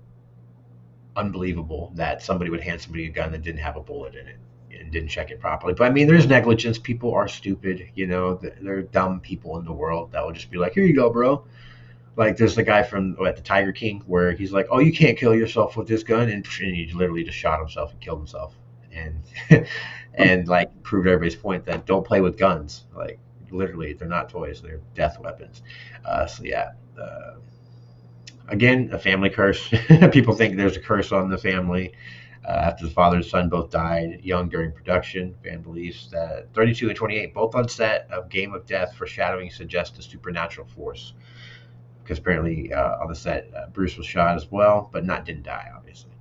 unbelievable that somebody would hand somebody a gun that didn't have a bullet in it and didn't check it properly. But I mean, there's negligence. People are stupid. There are dumb people in the world that will just be like, here you go, bro. Like there's the guy from the Tiger King where he's like, oh, you can't kill yourself with this gun, and he literally just shot himself and killed himself, and and like proved everybody's point that don't play with guns. Like literally, they're not toys; they're death weapons. So yeah, again, a family curse. People think there's a curse on the family. After the father and son both died young during production, fan believes that 32 and 28, both on set of Game of Death, foreshadowing suggests a supernatural force. Because apparently on the set, Bruce was shot as well, but didn't die, obviously.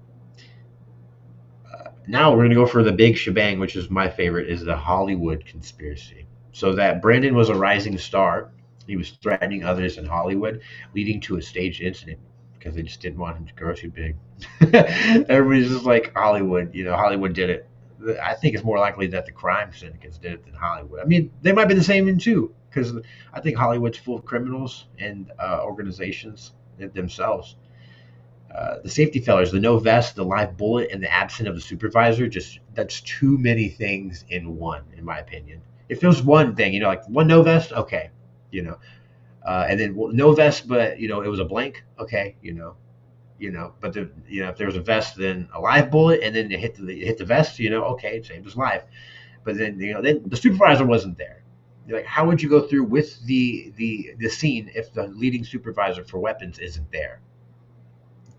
Now we're going to go for the big shebang, which is my favorite, is the Hollywood conspiracy. So that Brandon was a rising star. He was threatening others in Hollywood, leading to a staged incident because they just didn't want him to grow too big. Everybody's just like, Hollywood, Hollywood did it. I think it's more likely that the crime syndicates did it than Hollywood. I mean, they might be the same in too, because I think Hollywood's full of criminals and organizations themselves. The safety failures, the no vest, the live bullet, and the absence of the supervisor, that's too many things in one, in my opinion. If there's one thing, like one no vest, okay, and then no vest, but it was a blank, okay, but if there was a vest, then a live bullet, and then it hit the vest, okay, it saved his life. But then then the supervisor wasn't there. Like, how would you go through with the scene if the leading supervisor for weapons isn't there?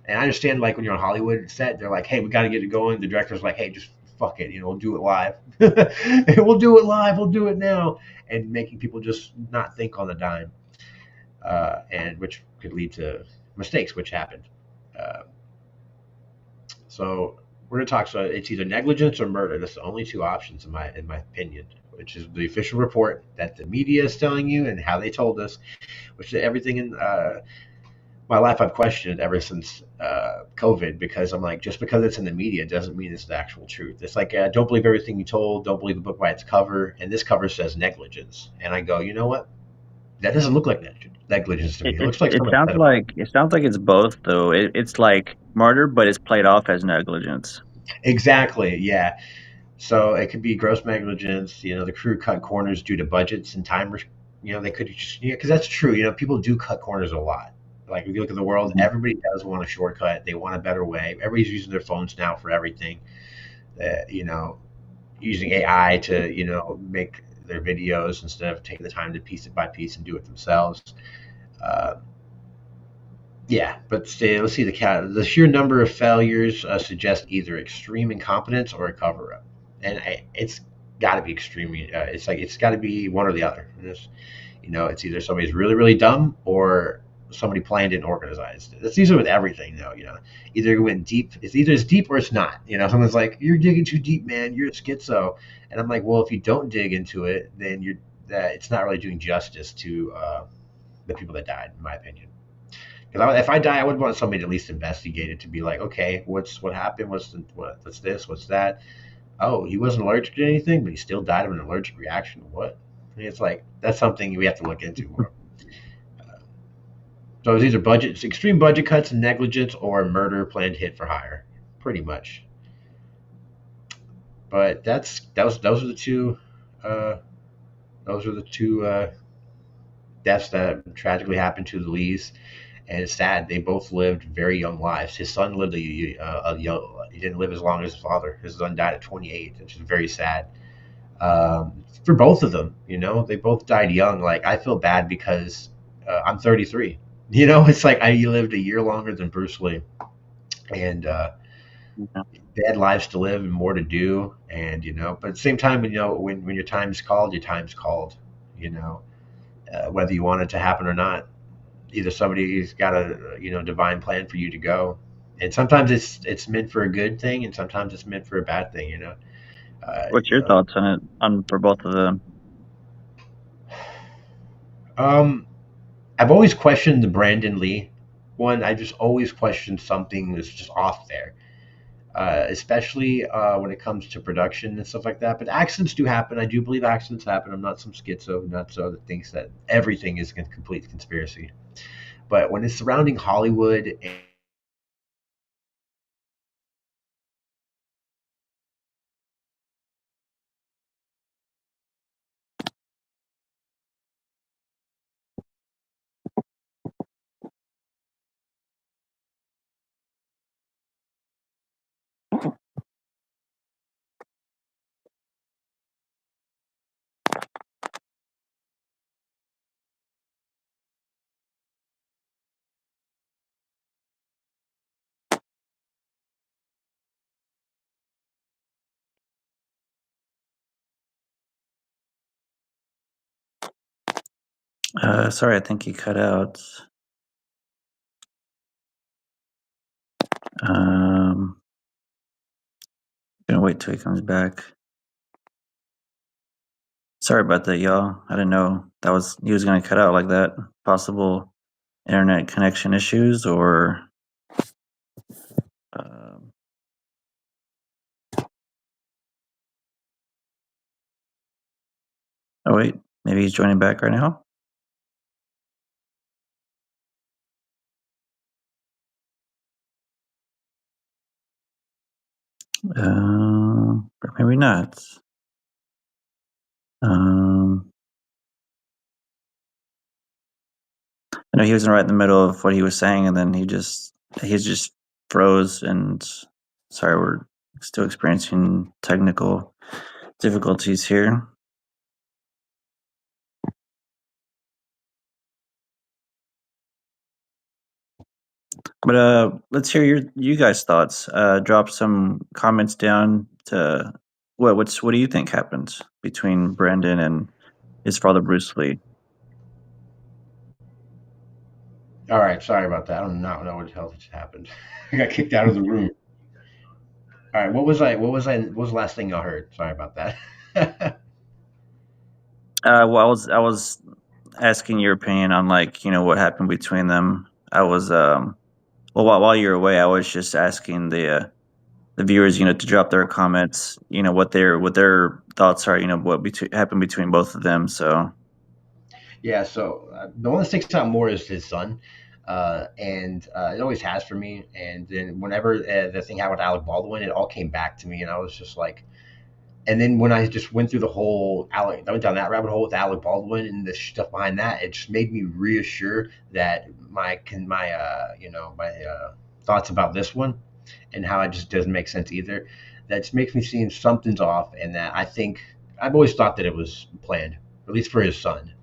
And I understand, like when you're on Hollywood set, they're like, hey, we got to get it going. The director's like, hey, just fuck it, we'll do it live. We'll do it live. We'll do it now, and making people just not think on the dime, and which could lead to mistakes, which happened. So we're going to talk. So it's either negligence or murder. That's the only two options in my opinion, which is the official report that the media is telling you and how they told us, which everything in my life I've questioned ever since COVID, because I'm like, just because it's in the media doesn't mean it's the actual truth. It's like, don't believe everything you told. Don't believe a book by its cover. And this cover says negligence. And I go, you know what? That doesn't look like negligence to me. It looks like it sounds like it's both though. It's like murder, but it's played off as negligence. Exactly. Yeah. So it could be gross negligence. The crew cut corners due to budgets and time. They could just, because that's true. People do cut corners a lot. Like if you look at the world, everybody does want a shortcut. They want a better way. Everybody's using their phones now for everything. Using AI to make their videos instead of taking the time to piece it by piece and do it themselves. Yeah, but let's see the sheer number of failures suggests either extreme incompetence or a cover-up, and it's got to be extreme. It's got to be one or the other. It's either somebody's really really dumb or somebody planned and organized. That's usually with everything, though. Either it went deep. It's either it's deep or it's not. Someone's like, "You're digging too deep, man. You're a schizo," and I'm like, "Well, if you don't dig into it, then it's not really doing justice to the people that died, in my opinion." Because if I die, I would want somebody to at least investigate it to be like, okay, what happened? What's this? What's that? Oh, he wasn't allergic to anything, but he still died of an allergic reaction. What? I mean, it's like that's something we have to look into more. So it's either extreme budget cuts, negligence, or murder planned hit for hire, pretty much. But those are the two. Those are the two deaths that tragically happened to the Lees. and it's sad. They both lived very young lives. His son lived a young. He didn't live as long as his father. His son died at 28, which is very sad for both of them. They both died young. Like I feel bad because I'm 33. It's like you lived a year longer than Bruce Lee, and Yeah. they had lives to live and more to do. And but at the same time, when your time's called, your time's called. You know, whether you want it to happen or not. Either somebody's got a divine plan for you to go, and sometimes it's meant for a good thing, and sometimes it's meant for a bad thing. Uh, What's you your know. thoughts on it, on for both of them? Um, I've always questioned the Brandon Lee one. I just always questioned something that's just off there, especially when it comes to production and stuff like that. But accidents do happen. I do believe accidents happen. I'm not some schizo nutso that thinks that everything is a complete conspiracy. But when it's surrounding Hollywood and Sorry, I think he cut out. Um, gonna wait till he comes back. Sorry about that, y'all. I didn't know he was gonna cut out like that. Possible internet connection issues or um, oh wait, maybe he's joining back right now. Or maybe not. Um, I know he was right in the middle of what he was saying, and then he just froze. And sorry, we're still experiencing technical difficulties here. But let's hear you guys' thoughts. Drop some comments down to what do you think happened between Brandon and his father Bruce Lee? all right, sorry about that. I do not know what the hell just happened. I got kicked out of the room. All right, what was the last thing y'all heard? Sorry about that. Well, I was asking your opinion on what happened between them. I was well while you're away, I was just asking the viewers to drop their comments, what their thoughts are, happened between both of them. So Yeah, so the one that sticks out more is his son, and it always has for me. And then whenever the thing happened with Alec Baldwin, it all came back to me, and I was just like, and then when I just went through the whole Alec, I went down that rabbit hole with Alec Baldwin and the stuff behind that, it just made me reassure that my thoughts about this one and how it just doesn't make sense either. That just makes me seem something's off, and that I think I've always thought that it was planned, at least for his son.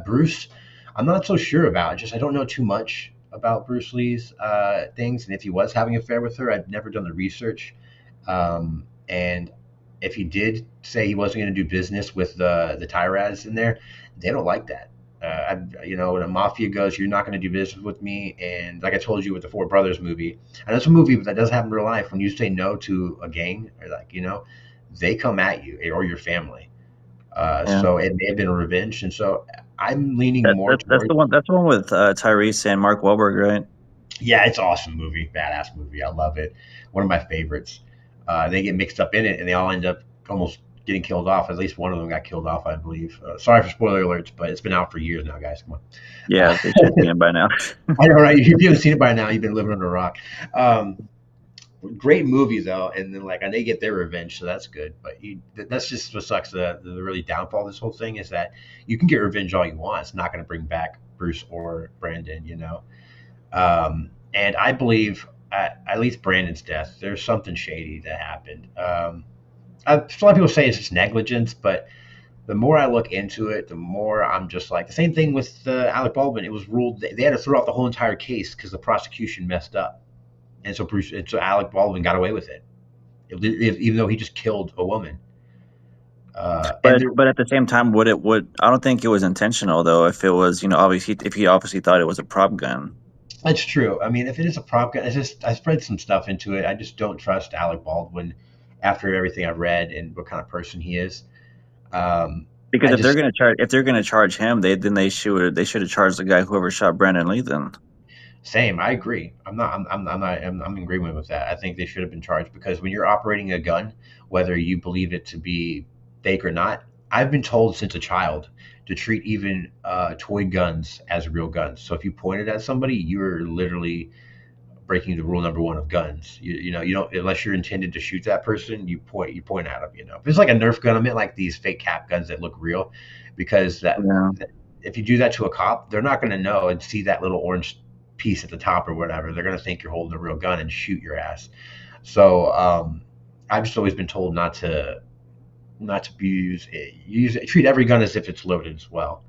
Bruce, I'm not so sure about. Just I don't know too much about Bruce Lee's things, and if he was having an affair with her, I've never done the research. And if he did say he wasn't going to do business with the Tyrads in there, they don't like that. When a mafia goes, you're not going to do business with me. And like I told you with the Four Brothers movie, and that's a movie that does happen in real life. When you say no to a gang, or they come at you or your family. yeah, So it may have been a revenge, and so I'm leaning that, more that that's towards. the one. That's the one with Tyrese and Mark Wahlberg, right? Yeah, it's an awesome movie, badass movie. I love it. One of my favorites. They get mixed up in it, and they all end up almost getting killed off. At least one of them got killed off, I believe. Sorry for spoiler alerts, but it's been out for years now, guys. Come on. Yeah, they should be in by now. I know, right? If you haven't seen it by now, you've been living under a rock. Um, Great movie though, and then and they get their revenge, so that's good. But that's just what sucks. The really downfall of this whole thing is that you can get revenge all you want. It's not going to bring back Bruce or Brandon. And I believe at least Brandon's death, there's something shady that happened. A lot of people say it's just negligence, but the more I look into it, the more I'm just like the same thing with Alec Baldwin. It was ruled they had to throw out the whole entire case because the prosecution messed up, and so Alec Baldwin got away with it, even though he just killed a woman. And there, But at the same time, would I don't think it was intentional though. If it was, obviously, if he obviously thought it was a prop gun. that's true. I mean, if it is a prop gun, it's just I spread some stuff into it. I just don't trust Alec Baldwin after everything I've read and what kind of person he is. Because I if they're just gonna charge him, they should have charged the guy whoever shot Brandon Lee. Then Same. I agree. I'm in agreement with that. I think they should have been charged because when you're operating a gun, whether you believe it to be fake or not, I've been told since a child to treat even toy guns as real guns. So if you point it at somebody, you're literally breaking the rule number one of guns. You don't unless you're intended to shoot that person, you point at them. If it's like a Nerf gun, I meant like these fake cap guns that look real, because yeah, if you do that to a cop, they're not going to know and see that little orange piece at the top or whatever. They're going to think you're holding a real gun and shoot your ass. So I've just always been told not to treat every gun as if it's loaded as well.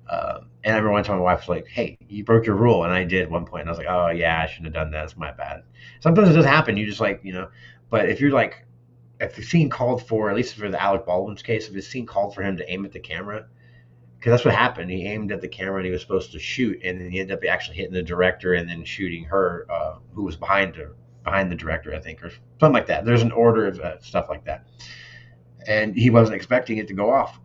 And every once in a while, my wife's like, "Hey, you broke your rule," and I did at one point. And I was like, "Oh yeah, I shouldn't have done that. It's my bad." Sometimes it does happen. You just but if the scene called for, at least for the Alec Baldwin's case, if the scene called for him to aim at the camera, because that's what happened. He aimed at the camera and he was supposed to shoot, and then he ended up actually hitting the director and then shooting her, who was behind the director, I think, or something like that. There's an order of stuff like that, and he wasn't expecting it to go off.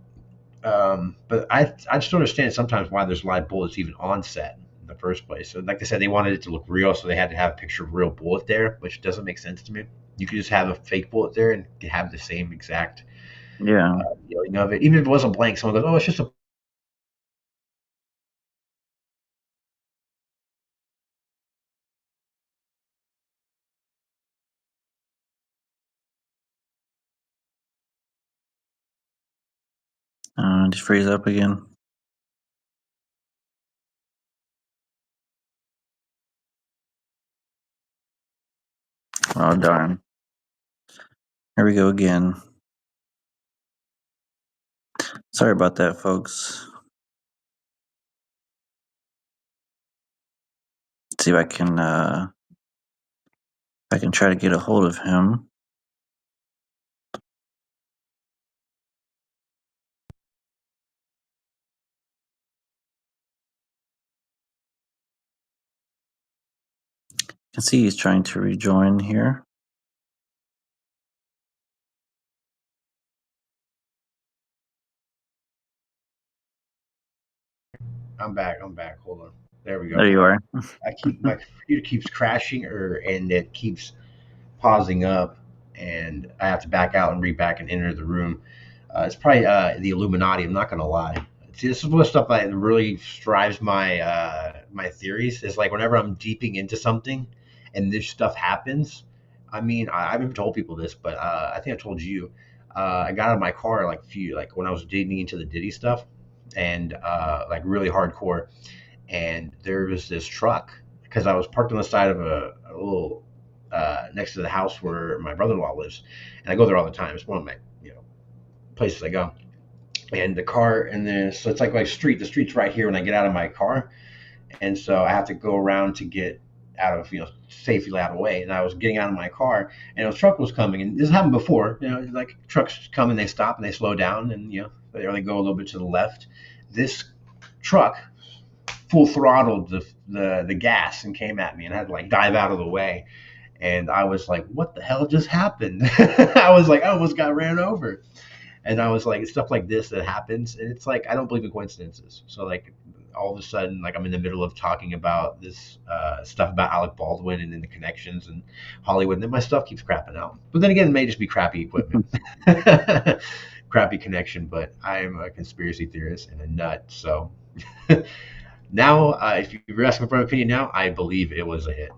But I just don't understand sometimes why there's live bullets even on set in the first place. So, like I said, they wanted it to look real, so they had to have a picture of a real bullet there, which doesn't make sense to me. You could just have a fake bullet there and have the same exact yeah. feeling of it. Even if it wasn't blank, someone goes, "Oh, it's just a." Just freeze up again. Oh darn! Here we go again. Sorry about that, folks. Let's see if I can try to get a hold of him. I can see he's trying to rejoin here. I'm back. I'm back. Hold on. There we go. There you are. My computer keeps crashing, and it keeps pausing up, and I have to back out and re-back and enter the room. It's probably the Illuminati. I'm not gonna lie. See, this is what stuff that really drives my theories. Is like whenever I'm deeping into something, and this stuff happens. I mean, I haven't told people this, but I think I told you. I got out of my car like when I was digging into the Diddy stuff, and like really hardcore. And there was this truck because I was parked on the side of a little next to the house where my brother-in-law lives, and I go there all the time. It's one of my places I go. And the car, and then so it's like my street. The street's right here when I get out of my car, and so I have to go around to get out of safely out of the way. And I was getting out of my car, and a truck was coming, and this happened before. Like trucks come and they stop and they slow down, and they go a little bit to the left. This truck full throttled the gas and came at me, and I had to like dive out of the way. And I was like, "What the hell just happened?" I was like, "I almost got ran over." And I was like, stuff like this that happens, and it's like I don't believe in coincidences. So like all of a sudden, like I'm in the middle of talking about this stuff about Alec Baldwin and then the connections and Hollywood, and then my stuff keeps crapping out. But then again, it may just be crappy equipment, crappy connection. But I'm a conspiracy theorist and a nut, so. Now, if you're asking for my opinion now, I believe it was a hit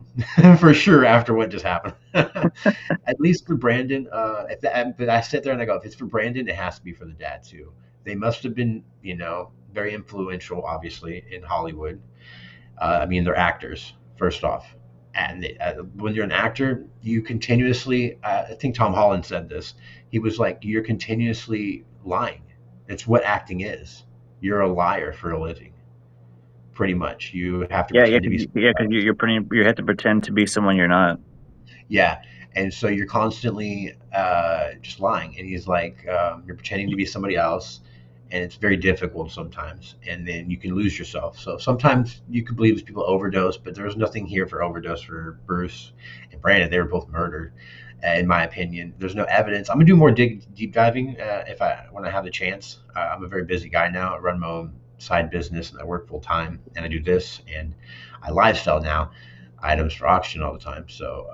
for sure after what just happened. At least for Brandon, but I sit there and I go, if it's for Brandon, it has to be for the dad too. They must have been, very influential, obviously, in Hollywood. I mean, they're actors first off. And when you're an actor, you continuously, I think Tom Holland said this. He was like, you're continuously lying. It's what acting is. You're a liar for a living, pretty much. You have to Yeah, pretend to be somebody because else. you have to pretend to be someone you're not. Yeah. And so you're constantly just lying. And he's like, you're pretending to be somebody else. And it's very difficult sometimes. And then you can lose yourself. So sometimes you can believe these people overdose, but there's nothing here for overdose for Bruce and Brandon. They were both murdered, in my opinion. There's no evidence. I'm gonna do more deep diving if I when I have the chance. I'm a very busy guy now. I run my own side business and I work full time and I do this and I lifestyle now items for auction all the time. So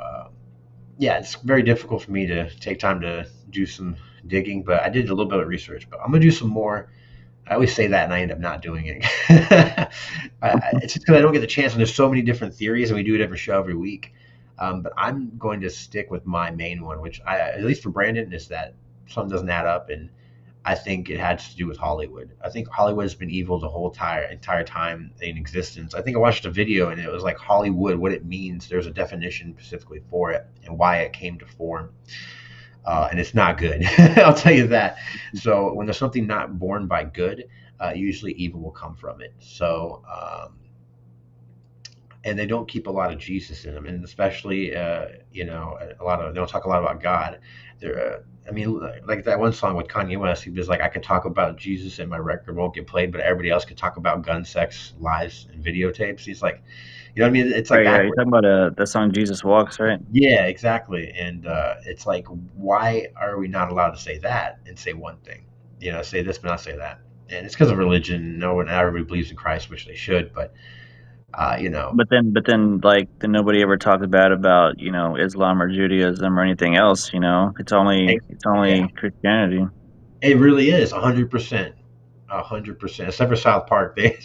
yeah, it's very difficult for me to take time to do some digging, but I did a little bit of research. But I'm gonna do some more. I always say that, and I end up not doing it. It's just because I don't get the chance, and there's so many different theories, and we do a different show every week. But I'm going to stick with my main one, which at least for Brandon, is that something doesn't add up, and I think it has to do with Hollywood. I think Hollywood has been evil the whole entire time in existence. I think I watched a video and it was like Hollywood, what it means. There's a definition specifically for it and why it came to form. And it's not good. I'll tell you that. So when there's something not born by good, usually evil will come from it. So and they don't keep a lot of Jesus in them, and especially a lot of they don't talk a lot about God. They're I mean, like that one song with Kanye West, he was like, I could talk about Jesus and my record won't get played, but everybody else could talk about gun, sex, lies, and videotapes. He's like, you know what I mean? It's like Right, yeah, you're backwards. talking about the song Jesus Walks, right? Yeah, exactly. And it's like, why are we not allowed to say that and say one thing? Say this but not say that. And it's because of religion. No one, not everybody believes in Christ, which they should. But you know, But then, like, then nobody ever talks bad about Islam or Judaism or anything else. It's yeah, only Christianity. it really is 100%, 100%. Except for South Park, they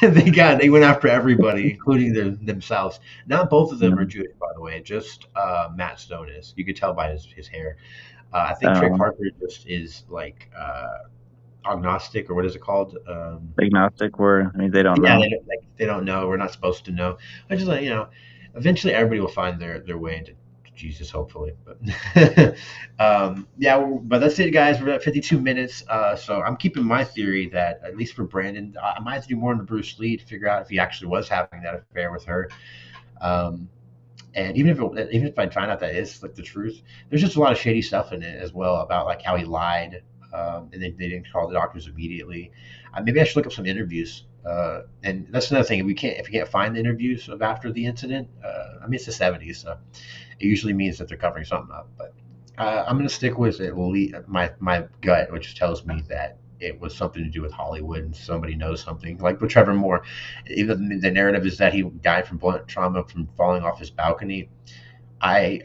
they went after everybody, including themselves. Not both of them are Mm. Jewish, by the way. Just Matt Stone is. You could tell by his hair. I think Trey Um, Parker just is like agnostic, or what is it called? Agnostic, where they don't Yeah, know. they don't know. We're not supposed to know. I just like eventually everybody will find their way into Jesus, hopefully. But yeah, but that's it, guys. We're at 52 minutes. So I'm keeping my theory that at least for Brandon, I might have to do more on the Bruce Lee to figure out if he actually was having that affair with her. Um, and even if I find out that is like the truth, there's just a lot of shady stuff in it as well about like how he lied, and they didn't call the doctors immediately. Maybe I should look up some interviews. And that's another thing. If we can't find the interviews of after the incident, I mean it's the '70s, so it usually means that they're covering something up. But I'm going to stick with it. My gut, which tells me that it was something to do with Hollywood and somebody knows something. Like with Trevor Moore, even the narrative is that he died from blunt trauma from falling off his balcony. I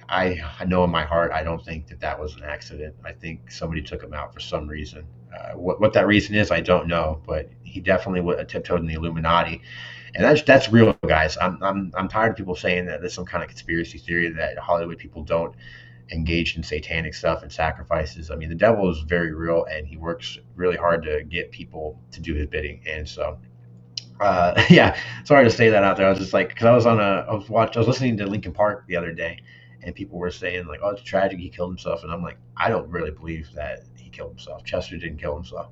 know in my heart I don't think that was an accident. I think somebody took him out for some reason. What that reason is, I don't know, but he definitely would tiptoed in the Illuminati, and that's real, guys. I'm tired of people saying that there's some kind of conspiracy theory that Hollywood people don't engage in satanic stuff and sacrifices. I mean, the devil is very real, and he works really hard to get people to do his bidding. And so, yeah, sorry to say that out there. I was just like, because I was listening to Linkin Park the other day, and people were saying like, oh, it's tragic he killed himself, and I'm like, I don't really believe that he killed himself. Chester didn't kill himself.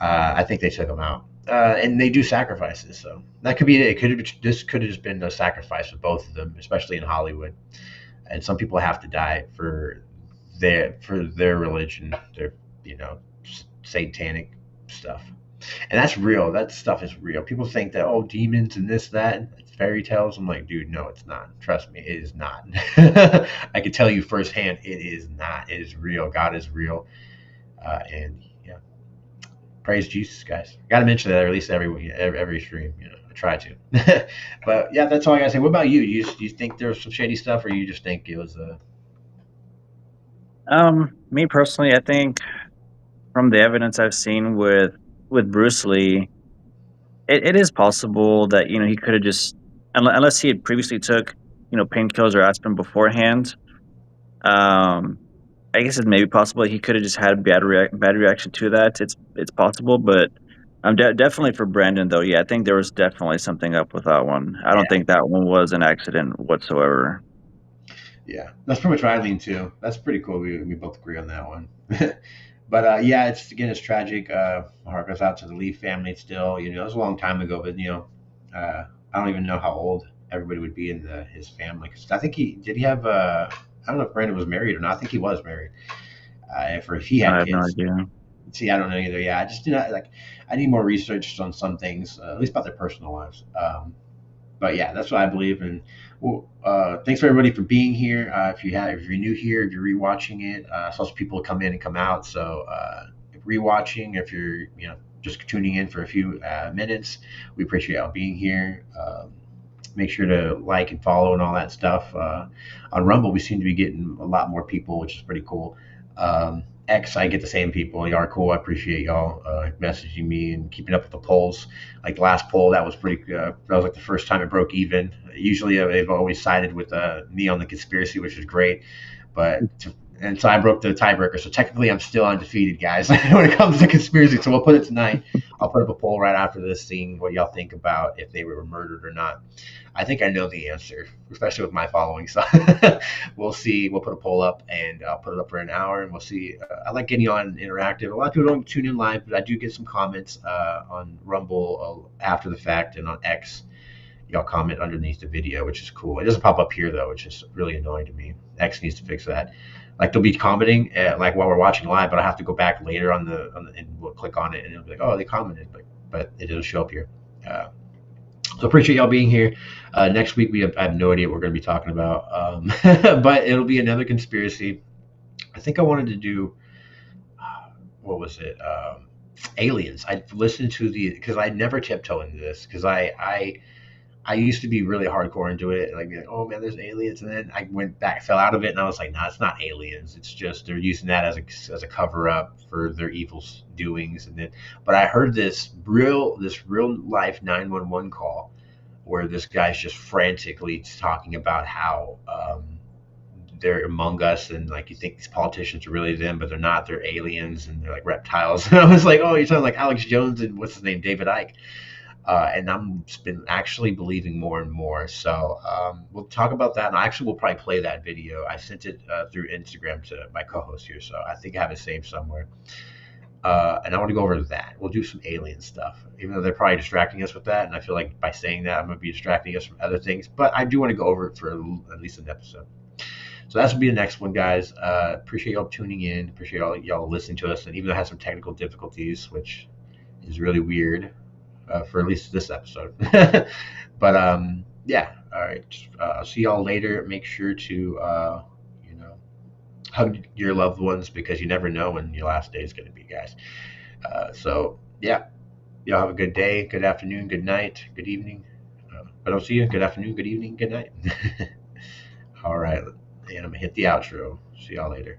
I think they took him out. And they do sacrifices, so that could be it. This could have just been a sacrifice for both of them, especially in Hollywood. And some people have to die for their religion, their satanic stuff, and that's real. That stuff is real. People think that demons and this that it's fairy tales. I'm like, dude, no, it's not. Trust me, it is not. I can tell you firsthand, it is not. It is real. God is real, and yeah, praise Jesus, guys. Got to mention that at least every stream. I try to. But yeah, that's all I gotta say. What about you? You think there's some shady stuff, or you just think it was a Me personally, I think from the evidence I've seen with Bruce Lee, it is possible that he could have just, unless he had previously took painkillers or aspirin beforehand. I guess it's maybe possible he could have just had a bad reaction to that. It's possible, but I'm definitely for Brandon though. Yeah, I think there was definitely something up with that one. I don't think that one was an accident whatsoever. Yeah, that's pretty much what I lean to. That's pretty cool. We both agree on that one. But yeah, it's tragic. My heart goes out to the Lee family still. You know, it was a long time ago, but I don't even know how old everybody would be in his family. Because I think he have. I don't know if Brandon was married or not. I think he was married. If he I had have no kids. idea. See, I don't know either. Yeah, I just do not like. I need more research on some things, at least about their personal lives. But yeah, that's what I believe. And well, thanks for everybody for being here. If you're new here, if you're rewatching it, I saw some people come in and come out. So if rewatching, if you're just tuning in for a few minutes, we appreciate y'all being here. Make sure to like and follow and all that stuff. On Rumble, we seem to be getting a lot more people, which is pretty cool. X, I get the same people. Y'all are cool. I appreciate y'all messaging me and keeping up with the polls. Like the last poll, that was pretty. That was like the first time it broke even. Usually, they've always sided with me on the conspiracy, which is great. And so I broke the tiebreaker. So technically, I'm still undefeated, guys, when it comes to conspiracy. So we'll put it tonight. I'll put up a poll right after this, seeing what y'all think about if they were murdered or not. I think I know the answer, especially with my following. So we'll see. We'll put a poll up, and I'll put it up for an hour, and we'll see. I like getting on interactive. A lot of people don't tune in live, but I do get some comments on Rumble after the fact, and on X. Y'all comment underneath the video, which is cool. It doesn't pop up here though, which is really annoying to me. X needs to fix that. Like they'll be commenting like while we're watching live, but I have to go back later and we'll click on it, and it'll be like, oh, they commented, but it doesn't show up here. So appreciate y'all being here. Next week I have no idea what we're going to be talking about, but it'll be another conspiracy. I think I wanted to do what was it? Aliens. I listened to because I never tiptoe into this because I used to be really hardcore into it, and like be like, oh man, there's aliens, and then I went back, fell out of it, and I was like, nah, it's not aliens. It's just they're using that as a cover up for their evil doings. And then, but I heard this real life 911 call where this guy's just frantically talking about how they're among us, and like you think these politicians are really them, but they're not. They're aliens, and they're like reptiles. And I was like, oh, you're talking like Alex Jones and what's his name, David Icke. And I'm been actually believing more and more. So we'll talk about that. And actually, we'll probably play that video. I sent it through Instagram to my co-host here, so I think I have it saved somewhere. And I want to go over that. We'll do some alien stuff, even though they're probably distracting us with that. And I feel like by saying that, I'm going to be distracting us from other things. But I do want to go over it for at least an episode. So that's will be the next one, guys. Appreciate y'all tuning in. Appreciate y'all listening to us. And even though I had some technical difficulties, which is really weird. For at least this episode. But yeah, all right. I'll see y'all later. Make sure to hug your loved ones, because you never know when your last day is going to be, guys. So yeah, y'all have a good day, good afternoon, good night, good evening. If I don't see you, good afternoon, good evening, good night. All right, and I'm gonna hit the outro. See y'all later.